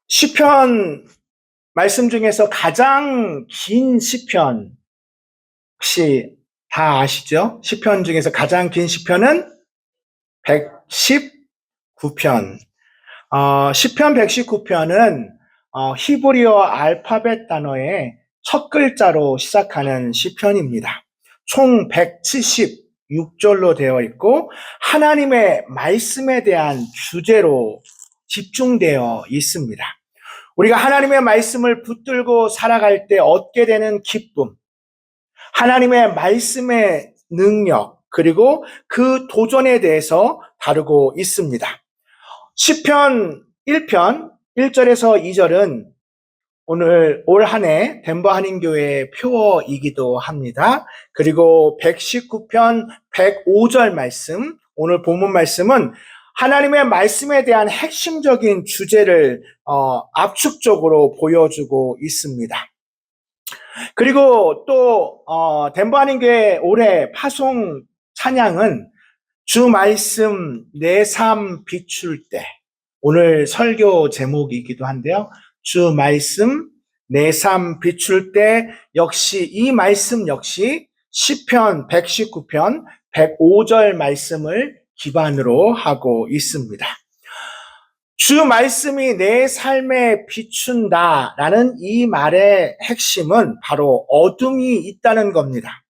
시편 말씀 중에서 가장 긴 시편 혹시 다 아시죠? 시편 중에서 가장 긴 시편은 119편. 시편 119편은 히브리어 알파벳 단어의 첫 글자로 시작하는 시편입니다. 총 176절로 되어 있고 하나님의 말씀에 대한 주제로 집중되어 있습니다. 우리가 하나님의 말씀을 붙들고 살아갈 때 얻게 되는 기쁨, 하나님의 말씀의 능력, 그리고 그 도전에 대해서 다루고 있습니다. 시편 1편 1절에서 2절은 오늘 올 한 해 덴버 한인교회의 표어이기도 합니다. 그리고 119편 105절 말씀, 오늘 본문 말씀은 하나님의 말씀에 대한 핵심적인 주제를 압축적으로 보여주고 있습니다. 그리고 또 덴버 한인교회 올해 파송 찬양은 주 말씀 내 삶 비출 때, 오늘 설교 제목이기도 한데요. 주 말씀 내 삶 비출 때 역시 이 말씀 역시 시편 119편 105절 말씀을 기반으로 하고 있습니다. 주 말씀이 내 삶에 비춘다라는 이 말의 핵심은 바로 어둠이 있다는 겁니다.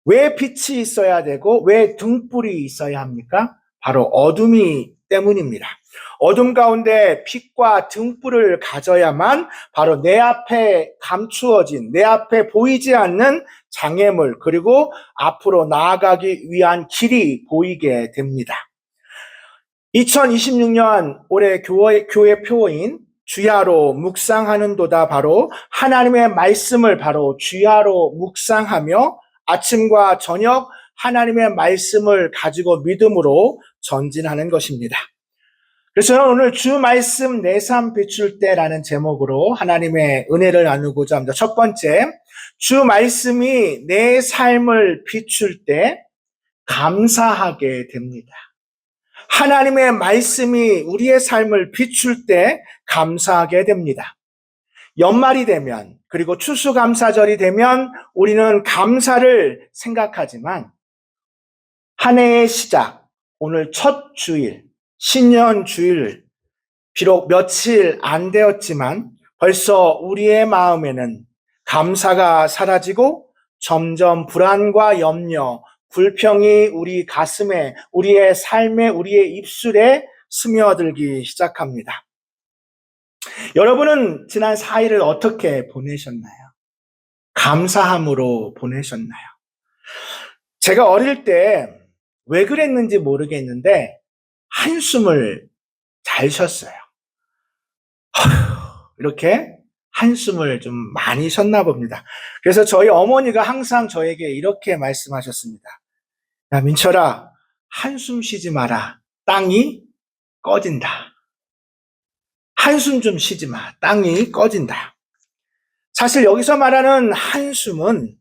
왜 빛이 있어야 되고 왜 등불이 있어야 합니까? 바로 어둠이 때문입니다. 어둠 가운데 빛과 등불을 가져야만 바로 내 앞에 감추어진, 내 앞에 보이지 않는 장애물, 그리고 앞으로 나아가기 위한 길이 보이게 됩니다. 2026년 올해 교회 표어인 주야로 묵상하는도다, 바로 하나님의 말씀을 바로 주야로 묵상하며 아침과 저녁 하나님의 말씀을 가지고 믿음으로 전진하는 것입니다. 그래서 저는 오늘 주 말씀 내 삶 비출 때라는 제목으로 하나님의 은혜를 나누고자 합니다. 첫 번째, 주 말씀이 내 삶을 비출 때 감사하게 됩니다. 하나님의 말씀이 우리의 삶을 비출 때 감사하게 됩니다. 연말이 되면, 그리고 추수감사절이 되면 우리는 감사를 생각하지만 한 해의 시작, 오늘 첫 주일, 신년 주일, 비록 며칠 안 되었지만 벌써 우리의 마음에는 감사가 사라지고 점점 불안과 염려, 불평이 우리 가슴에, 우리의 삶에, 우리의 입술에 스며들기 시작합니다. 여러분은 지난 4일을 어떻게 보내셨나요? 감사함으로 보내셨나요? 제가 어릴 때 왜 그랬는지 모르겠는데 한숨을 잘 쉬었어요. 이렇게 한숨을 좀 많이 쉬었나 봅니다. 그래서 저희 어머니가 항상 저에게 이렇게 말씀하셨습니다. 야, 민철아, 한숨 쉬지 마라. 땅이 꺼진다. 한숨 좀 쉬지 마. 땅이 꺼진다. 사실 여기서 말하는 한숨은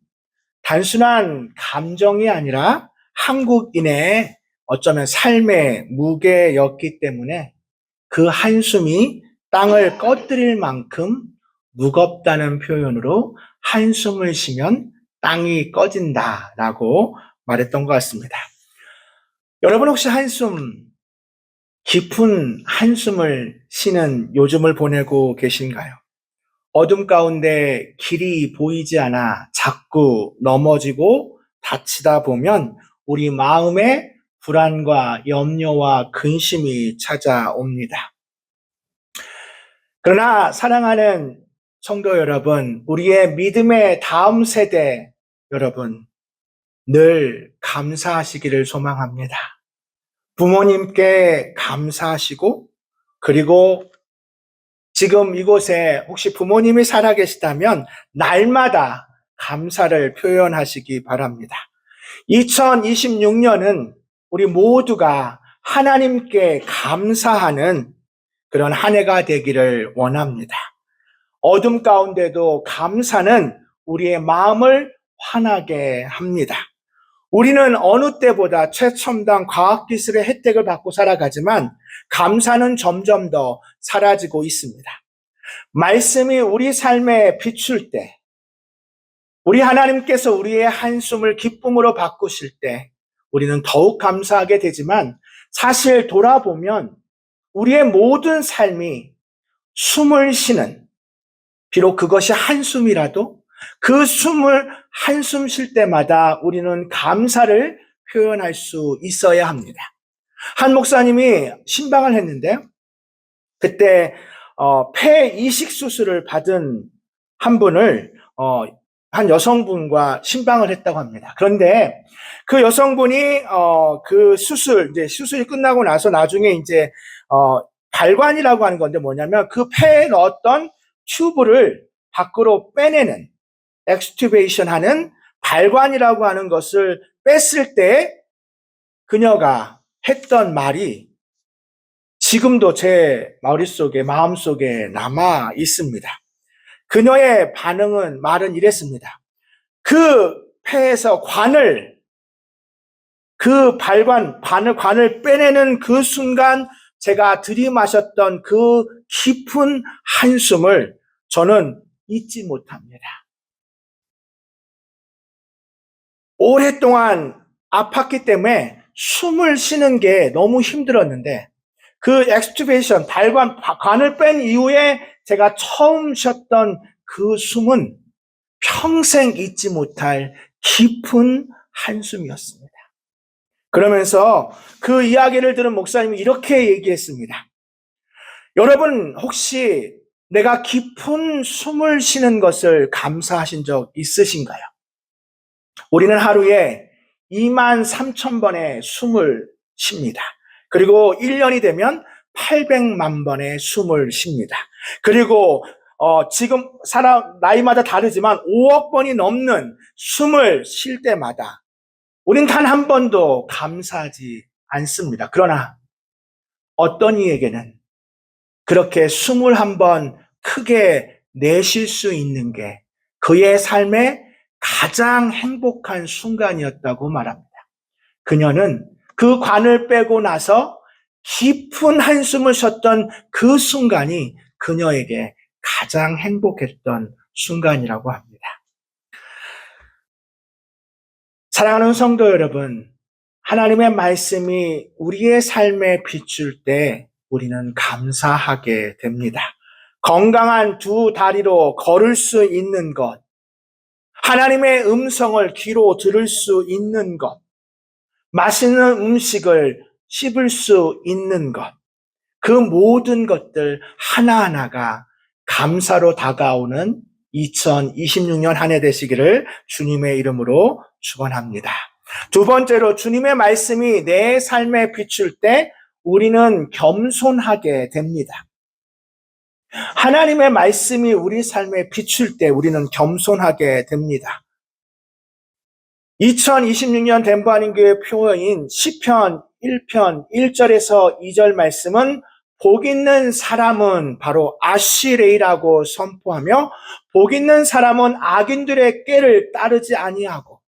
단순한 감정이 아니라 한국인의 어쩌면 삶의 무게였기 때문에 그 한숨이 땅을 꺼뜨릴 만큼 무겁다는 표현으로 한숨을 쉬면 땅이 꺼진다라고 말했던 것 같습니다. 여러분 혹시 깊은 한숨을 쉬는 요즘을 보내고 계신가요? 어둠 가운데 길이 보이지 않아 자꾸 넘어지고 다치다 보면 우리 마음에 불안과 염려와 근심이 찾아옵니다. 그러나 사랑하는 성도 여러분, 우리의 믿음의 다음 세대 여러분, 늘 감사하시기를 소망합니다. 부모님께 감사하시고, 그리고 지금 이곳에 혹시 부모님이 살아계시다면 날마다 감사를 표현하시기 바랍니다. 2026년은 우리 모두가 하나님께 감사하는 그런 한 해가 되기를 원합니다. 어둠 가운데도 감사는 우리의 마음을 환하게 합니다. 우리는 어느 때보다 최첨단 과학기술의 혜택을 받고 살아가지만 감사는 점점 더 사라지고 있습니다. 말씀이 우리 삶에 비출 때, 우리 하나님께서 우리의 한숨을 기쁨으로 바꾸실 때 우리는 더욱 감사하게 되지만 사실 돌아보면 우리의 모든 삶이 숨을 쉬는, 비록 그것이 한숨이라도 그 숨을 한숨 쉴 때마다 우리는 감사를 표현할 수 있어야 합니다. 한 목사님이 신방을 했는데 그때 폐 이식 수술을 받은 한 분을 한 여성분과 신방을 했다고 합니다. 그런데 그 여성분이 그 수술이 끝나고 나서 나중에 이제 발관이라고 하는 건데 뭐냐면 그 폐에 넣었던 튜브를 밖으로 빼내는 엑스튜베이션 하는 발관이라고 하는 것을 뺐을 때 그녀가 했던 말이 지금도 제 머릿속에 마음속에 남아 있습니다. 그녀의 말은 이랬습니다. 그 폐에서 관을 빼내는 그 순간 제가 들이마셨던 그 깊은 한숨을 저는 잊지 못합니다. 오랫동안 아팠기 때문에 숨을 쉬는 게 너무 힘들었는데 그 엑스튜베이션, 관을 뺀 이후에 제가 처음 쉬었던 그 숨은 평생 잊지 못할 깊은 한숨이었습니다. 그러면서 그 이야기를 들은 목사님이 이렇게 얘기했습니다. 여러분 혹시 내가 깊은 숨을 쉬는 것을 감사하신 적 있으신가요? 우리는 하루에 23,000번의 숨을 쉽니다. 그리고 1년이 되면 800만 번의 숨을 쉽니다. 그리고 지금 나이마다 다르지만 5억 번이 넘는 숨을 쉴 때마다 우린 단 한 번도 감사하지 않습니다. 그러나 어떤 이에게는 그렇게 숨을 한 번 크게 내쉴 수 있는 게 그의 삶의 가장 행복한 순간이었다고 말합니다. 그녀는 그 관을 빼고 나서 깊은 한숨을 쉬었던 그 순간이 그녀에게 가장 행복했던 순간이라고 합니다. 사랑하는 성도 여러분, 하나님의 말씀이 우리의 삶에 비출 때 우리는 감사하게 됩니다. 건강한 두 다리로 걸을 수 있는 것, 하나님의 음성을 귀로 들을 수 있는 것, 맛있는 음식을 씹을 수 있는 것, 그 모든 것들 하나하나가 감사로 다가오는 2026년 한 해 되시기를 주님의 이름으로 축원합니다. 두 번째로 주님의 말씀이 내 삶에 비출 때 우리는 겸손하게 됩니다. 하나님의 말씀이 우리 삶에 비출 때 우리는 겸손하게 됩니다. 2026년 덴버한인교회 표어인 시편 1편 1절에서 2절 말씀은 복 있는 사람은 바로 아시레이라고 선포하며 복 있는 사람은 악인들의 꾀를 따르지 아니하고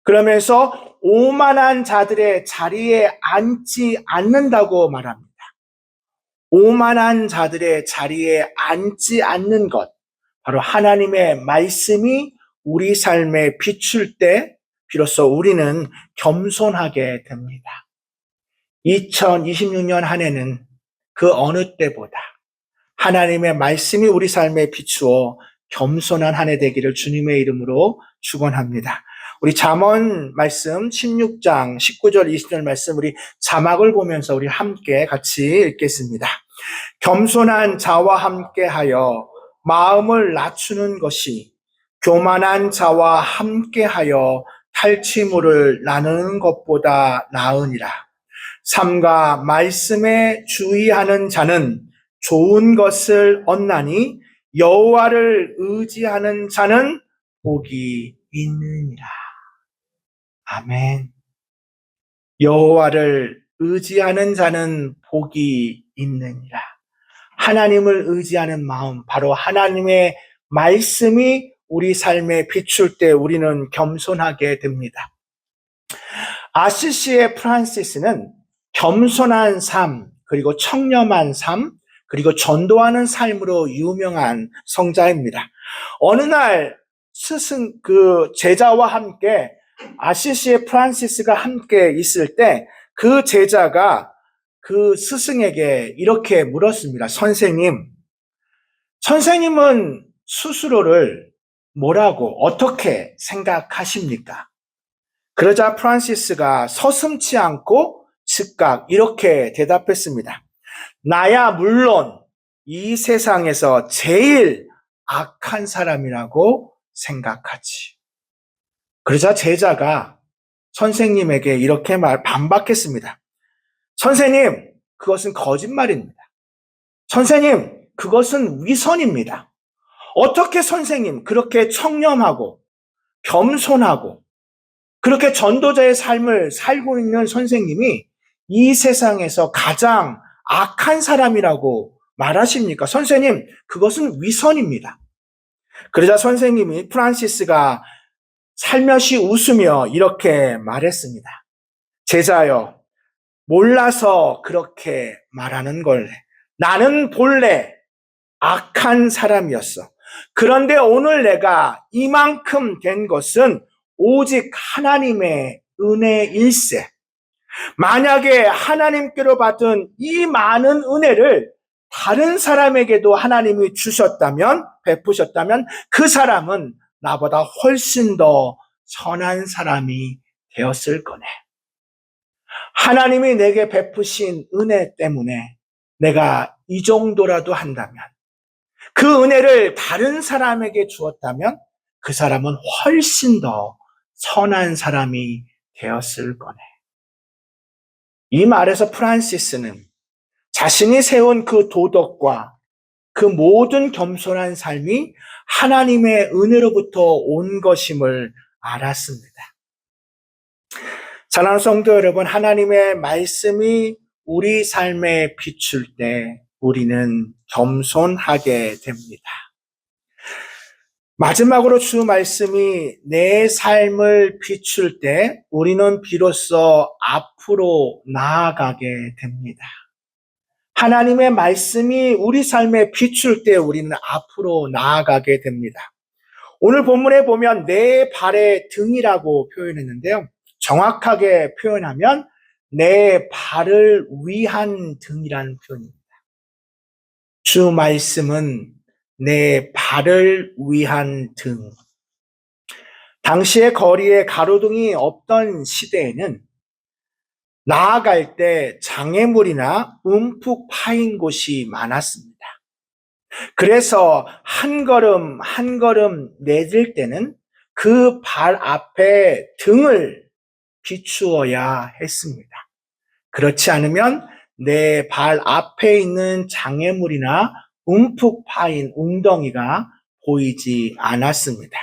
그러면서 오만한 자들의 자리에 앉지 않는다고 말합니다. 오만한 자들의 자리에 앉지 않는 것, 바로 하나님의 말씀이 우리 삶에 비출 때 비로소 우리는 겸손하게 됩니다. 2026년 한 해는 그 어느 때보다 하나님의 말씀이 우리 삶에 비추어 겸손한 한 해 되기를 주님의 이름으로 축원합니다. 우리 잠언 말씀 16장 19절 20절 말씀 우리 자막을 보면서 우리 함께 같이 읽겠습니다. 겸손한 자와 함께하여 마음을 낮추는 것이 교만한 자와 함께하여 탈취물을 나누는 것보다 나으니라. 삼가 말씀에 주의하는 자는 좋은 것을 얻나니 여호와를 의지하는 자는 복이 있느니라. 아멘. 여호와를 의지하는 자는 복이 있느니라. 하나님을 의지하는 마음, 바로 하나님의 말씀이 우리 삶에 비출 때 우리는 겸손하게 됩니다. 아시시의 프란시스는 겸손한 삶, 그리고 청렴한 삶, 그리고 전도하는 삶으로 유명한 성자입니다. 어느 날 제자와 함께 아시시의 프란시스가 함께 있을 때 그 제자가 그 스승에게 이렇게 물었습니다. 선생님은 스스로를 뭐라고 어떻게 생각하십니까? 그러자 프란시스가 서슴지 않고 즉각 이렇게 대답했습니다. 나야 물론 이 세상에서 제일 악한 사람이라고 생각하지. 그러자 제자가 선생님에게 이렇게 반박했습니다. 선생님, 그것은 거짓말입니다. 선생님, 그것은 위선입니다. 어떻게 선생님, 그렇게 청렴하고 겸손하고 그렇게 전도자의 삶을 살고 있는 선생님이 이 세상에서 가장 악한 사람이라고 말하십니까? 선생님, 그것은 위선입니다. 그러자 선생님이 프란시스가 살며시 웃으며 이렇게 말했습니다. 제자여, 몰라서 그렇게 말하는 걸래. 나는 본래 악한 사람이었어. 그런데 오늘 내가 이만큼 된 것은 오직 하나님의 은혜일세. 만약에 하나님께로 받은 이 많은 은혜를 다른 사람에게도 하나님이 주셨다면, 베푸셨다면 그 사람은 나보다 훨씬 더 선한 사람이 되었을 거네. 하나님이 내게 베푸신 은혜 때문에 내가 이 정도라도 한다면, 그 은혜를 다른 사람에게 주었다면 그 사람은 훨씬 더 선한 사람이 되었을 거네. 이 말에서 프란시스는 자신이 세운 그 도덕과 그 모든 겸손한 삶이 하나님의 은혜로부터 온 것임을 알았습니다. 사랑하는 성도 여러분, 하나님의 말씀이 우리 삶에 비출 때 우리는 겸손하게 됩니다. 마지막으로 주 말씀이 내 삶을 비출 때 우리는 비로소 앞으로 나아가게 됩니다. 하나님의 말씀이 우리 삶에 비출 때 우리는 앞으로 나아가게 됩니다. 오늘 본문에 보면 내 발의 등이라고 표현했는데요. 정확하게 표현하면 내 발을 위한 등이라는 표현입니다. 주 말씀은 내 발을 위한 등. 당시의 거리에 가로등이 없던 시대에는 나아갈 때 장애물이나 움푹 파인 곳이 많았습니다. 그래서 한 걸음 한 걸음 내딜 때는 그 발 앞에 등을 비추어야 했습니다. 그렇지 않으면 내 발 앞에 있는 장애물이나 움푹 파인 웅덩이가 보이지 않았습니다.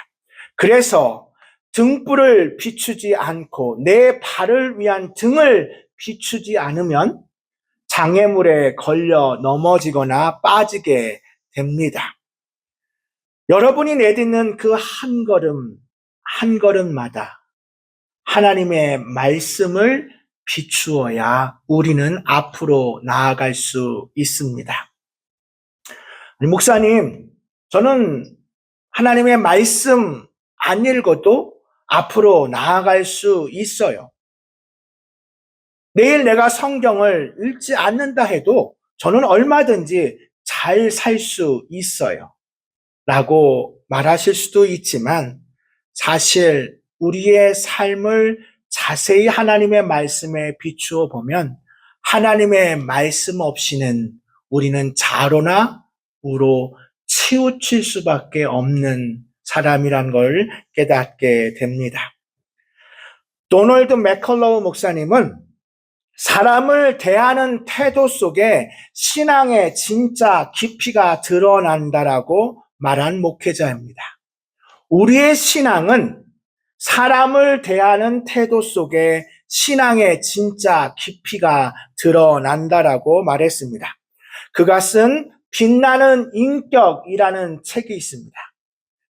그래서 등불을 비추지 않고 내 발을 위한 등을 비추지 않으면 장애물에 걸려 넘어지거나 빠지게 됩니다. 여러분이 내딛는 그 한 걸음 한 걸음마다 하나님의 말씀을 비추어야 우리는 앞으로 나아갈 수 있습니다. 목사님, 저는 하나님의 말씀 안 읽어도 앞으로 나아갈 수 있어요. 내일 내가 성경을 읽지 않는다 해도 저는 얼마든지 잘 살 수 있어요. 라고 말하실 수도 있지만 사실 우리의 삶을 자세히 하나님의 말씀에 비추어 보면 하나님의 말씀 없이는 우리는 자로나 우로 치우칠 수밖에 없는 사람이란 걸 깨닫게 됩니다. 도널드 맥컬로우 목사님은 사람을 대하는 태도 속에 신앙의 진짜 깊이가 드러난다라고 말한 목회자입니다. 우리의 신앙은 사람을 대하는 태도 속에 신앙의 진짜 깊이가 드러난다라고 말했습니다. 그것은 빛나는 인격이라는 책이 있습니다.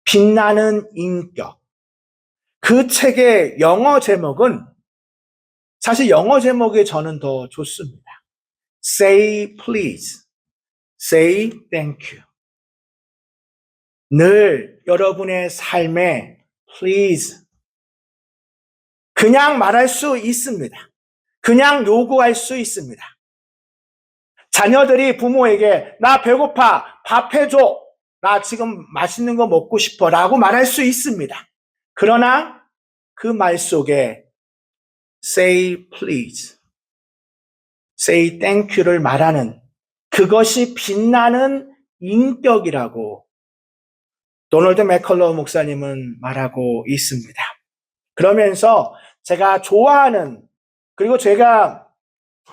빛나는 인격. 그 책의 영어 제목은 사실 영어 제목이 저는 더 좋습니다. Say please, say thank you. 늘 여러분의 삶에 please 그냥 말할 수 있습니다. 그냥 요구할 수 있습니다. 자녀들이 부모에게 나 배고파, 밥 해줘, 나 지금 맛있는 거 먹고 싶어 라고 말할 수 있습니다. 그러나 그 말 속에 say please, say thank you를 말하는 그것이 빛나는 인격이라고 도널드 맥컬러 목사님은 말하고 있습니다. 그러면서 제가 좋아하는, 그리고 제가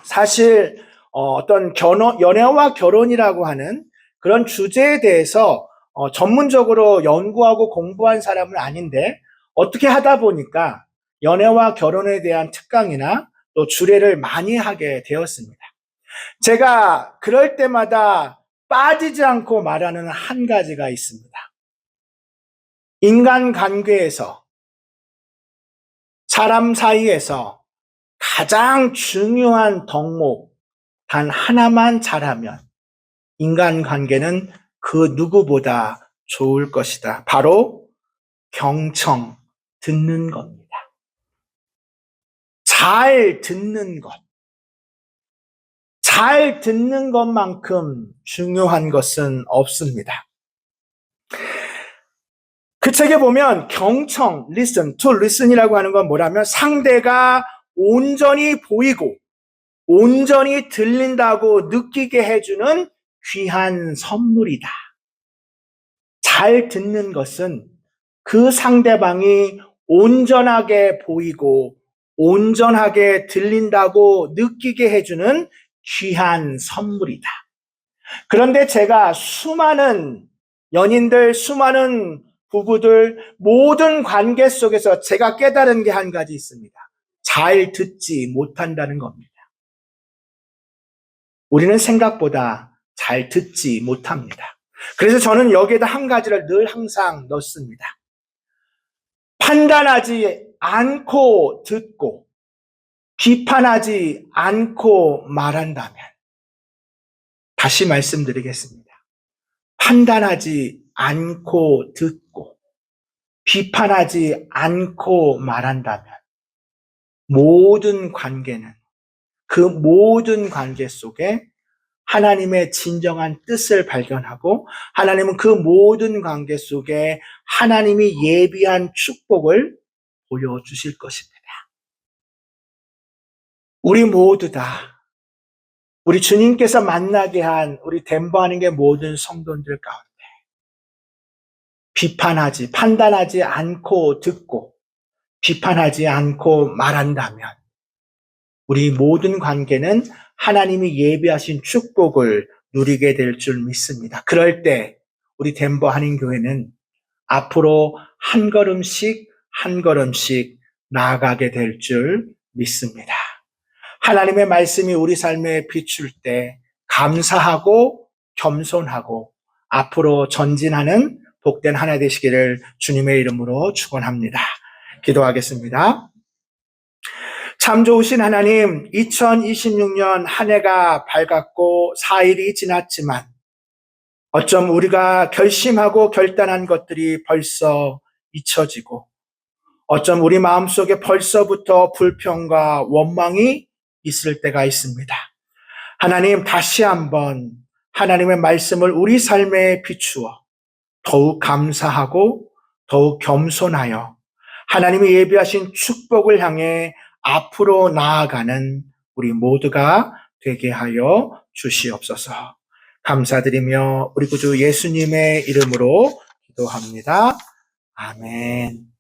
사실 어떤 연애와 결혼이라고 하는 그런 주제에 대해서 전문적으로 연구하고 공부한 사람은 아닌데 어떻게 하다 보니까 연애와 결혼에 대한 특강이나 또 주례를 많이 하게 되었습니다. 제가 그럴 때마다 빠지지 않고 말하는 한 가지가 있습니다. 인간관계에서, 사람 사이에서 가장 중요한 덕목 단 하나만 잘하면 인간관계는 그 누구보다 좋을 것이다. 바로 경청, 듣는 겁니다. 잘 듣는 것. 잘 듣는 것만큼 중요한 것은 없습니다. 그 책에 보면 경청, listen, to listen이라고 하는 건 뭐라면 상대가 온전히 보이고 온전히 들린다고 느끼게 해주는 귀한 선물이다. 잘 듣는 것은 그 상대방이 온전하게 보이고 온전하게 들린다고 느끼게 해주는 귀한 선물이다. 그런데 제가 수많은 연인들, 수많은 부부들, 모든 관계 속에서 제가 깨달은 게 한 가지 있습니다. 잘 듣지 못한다는 겁니다. 우리는 생각보다 잘 듣지 못합니다. 그래서 저는 여기에다 한 가지를 늘 항상 넣습니다. 판단하지 않고 듣고 비판하지 않고 말한다면, 다시 말씀드리겠습니다. 판단하지 않고 듣고 비판하지 않고 말한다면 모든 관계는, 그 모든 관계 속에 하나님의 진정한 뜻을 발견하고 하나님은 그 모든 관계 속에 하나님이 예비한 축복을 보여주실 것입니다. 우리 모두 다 우리 주님께서 만나게 한 우리 덴버 하는 게 모든 성도들 가운데 비판하지, 판단하지 않고 듣고 비판하지 않고 말한다면 우리 모든 관계는 하나님이 예비하신 축복을 누리게 될 줄 믿습니다. 그럴 때 우리 덴버 한인교회는 앞으로 한 걸음씩 한 걸음씩 나아가게 될 줄 믿습니다. 하나님의 말씀이 우리 삶에 비출 때 감사하고 겸손하고 앞으로 전진하는 복된 한 해 되시기를 주님의 이름으로 축원합니다. 기도하겠습니다. 참 좋으신 하나님, 2026년 한 해가 밝았고 4일이 지났지만 어쩜 우리가 결심하고 결단한 것들이 벌써 잊혀지고 어쩜 우리 마음속에 벌써부터 불평과 원망이 있을 때가 있습니다. 하나님, 다시 한번 하나님의 말씀을 우리 삶에 비추어 더욱 감사하고 더욱 겸손하여 하나님이 예비하신 축복을 향해 앞으로 나아가는 우리 모두가 되게 하여 주시옵소서. 감사드리며 우리 구주 예수님의 이름으로 기도합니다. 아멘.